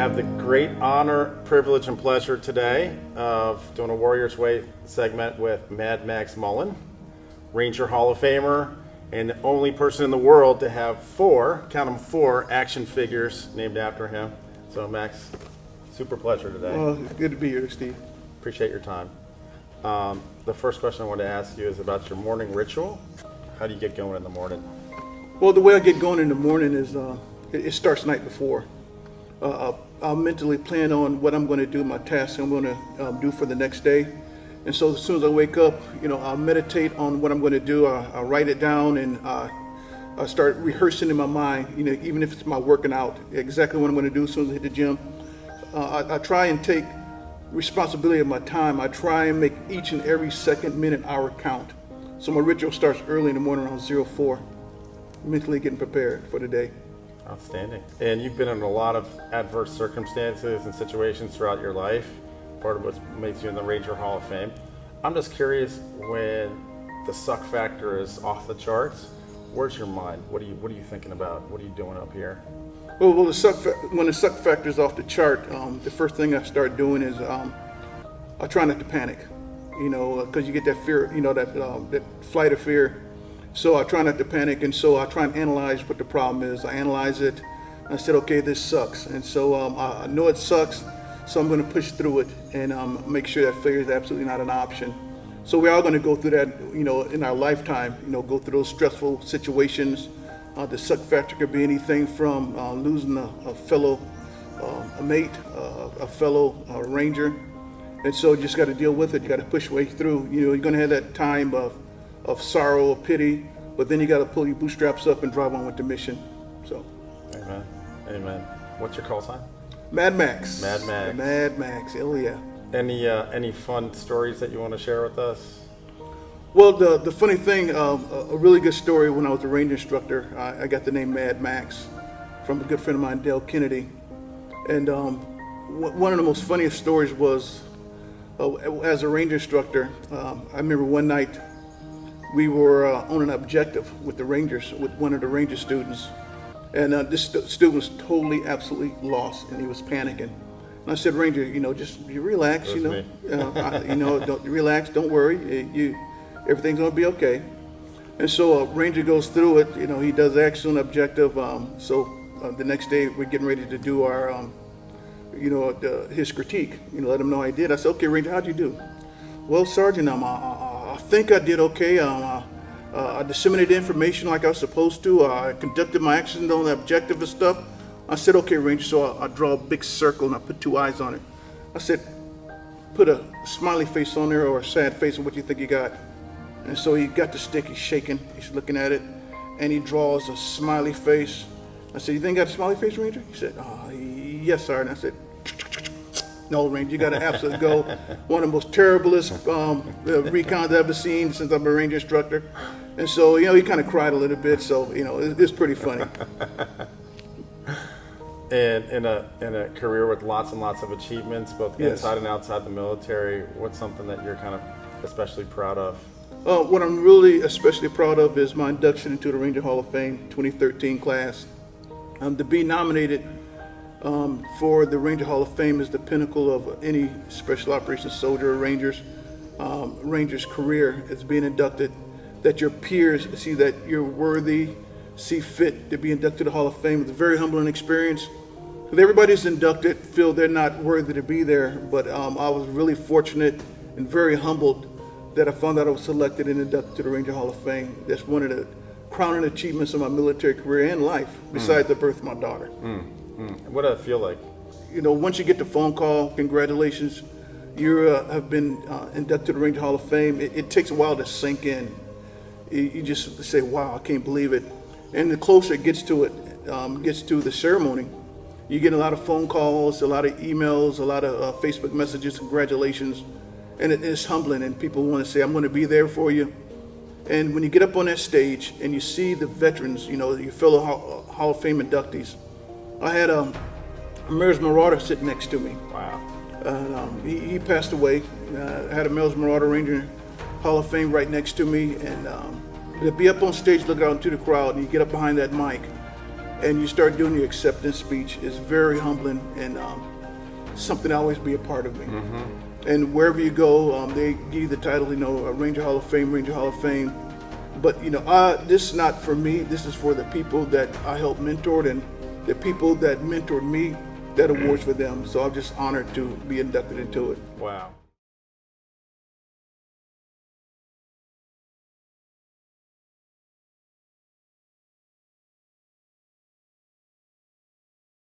have the great honor, privilege, and pleasure today of doing a Warrior's Way segment with Mad Max Mullen, Ranger Hall of Famer, and the only person in the world to have four action figures named after him. So Max, super pleasure today. Well, it's good to be here, Steve. Appreciate your time. The first question I wanted to ask you is about your morning ritual. How do you get going in the morning? Well, the way I get going in the morning is it starts the night before. I'll mentally plan on what I'm going to do, my tasks I'm going to do for the next day. And so as soon as I wake up, I'll meditate on what I'm going to do. I'll write it down and I start rehearsing in my mind, even if it's my working out, exactly what I'm going to do as soon as I hit the gym. I try and take responsibility of my time. I try and make each and every second, minute, hour count. So my ritual starts early in the morning around 04, mentally getting prepared for the day. Outstanding. And you've been in a lot of adverse circumstances and situations throughout your life, part of what makes you in the Ranger Hall of Fame. I'm just curious, when the suck factor is off the charts, where's your mind? What are you thinking about? What are you doing up here? Well, when the suck factor is off the chart, the first thing I start doing is I try not to panic, because you get that fear, that flight of fear. So I try not to panic, and so I try and analyze what the problem is. I analyze it. I said, okay, this sucks, and so I know it sucks, so I'm going to push through it and make sure that failure is absolutely not an option. So we're all going to go through that, in our lifetime. Go through those stressful situations. The suck factor could be anything from losing a fellow a mate, a fellow ranger, and so you just got to deal with it. You got to push your way through. You're going to have that time of sorrow or pity, but then you got to pull your bootstraps up and drive on with the mission. So, amen. What's your call sign? Mad Max. Mad Max. Mad Max. Hell yeah. Any fun stories that you want to share with us? Well, the funny thing, a really good story. When I was a Ranger Instructor, I got the name Mad Max from a good friend of mine, Dale Kennedy. And one of the most funniest stories was, as a Ranger Instructor, I remember one night we were on an objective with the Rangers, with one of the Ranger students. And this student was totally, absolutely lost, and he was panicking. And I said, Ranger, just you relax, don't relax, don't worry, everything's gonna be okay. And so Ranger goes through it, he does excellent objective. So the next day we're getting ready to do our, his critique, let him know I did. I said, okay, Ranger, how'd you do? Well, Sergeant, I think I did okay. I disseminated information like I was supposed to. I conducted my actions on the objective and stuff. I said, okay, Ranger, so I draw a big circle and I put two eyes on it. I said, put a smiley face on there or a sad face on what you think you got. And so he got the stick, he's shaking, he's looking at it, and he draws a smiley face. I said, you think you got a smiley face, Ranger? He said, yes, Sergeant. I said, no, Ranger, you got to absolutely go. One of the most terriblest recons I've ever seen since I'm a Ranger Instructor. And so, he kind of cried a little bit, so, it's pretty funny. And in a career with lots and lots of achievements, both inside and outside the military, what's something that you're kind of especially proud of? What I'm really especially proud of is my induction into the Ranger Hall of Fame 2013 class. To be nominated for the Ranger Hall of Fame is the pinnacle of any special operations soldier or ranger's career. It's being inducted, that your peers see that you're worthy, see fit to be inducted to the Hall of Fame. It's a very humbling experience. Because everybody's inducted feel they're not worthy to be there, but I was really fortunate and very humbled that I found out I was selected and inducted to the Ranger Hall of Fame. That's one of the crowning achievements of my military career and life, besides the birth of my daughter. What did it feel like? Once you get the phone call, congratulations, you have been inducted to the Ranger Hall of Fame. It takes a while to sink in. You just say, wow, I can't believe it. And the closer it gets to the ceremony, you get a lot of phone calls, a lot of emails, a lot of Facebook messages, congratulations. And it's humbling, and people want to say, I'm going to be there for you. And when you get up on that stage and you see the veterans, your fellow Hall of Fame inductees, I had a Mayor's Marauder sitting next to me. Wow. He passed away. I had a Mayor's Marauder Ranger Hall of Fame right next to me, and to be up on stage looking out into the crowd, and you get up behind that mic, and you start doing your acceptance speech, is very humbling and something to always be a part of me. And wherever you go, they give you the title, Ranger Hall of Fame, Ranger Hall of Fame. But this is not for me. This is for the people that I helped mentor and the people that mentored me. That award's for them. So I'm just honored to be inducted into it. Wow.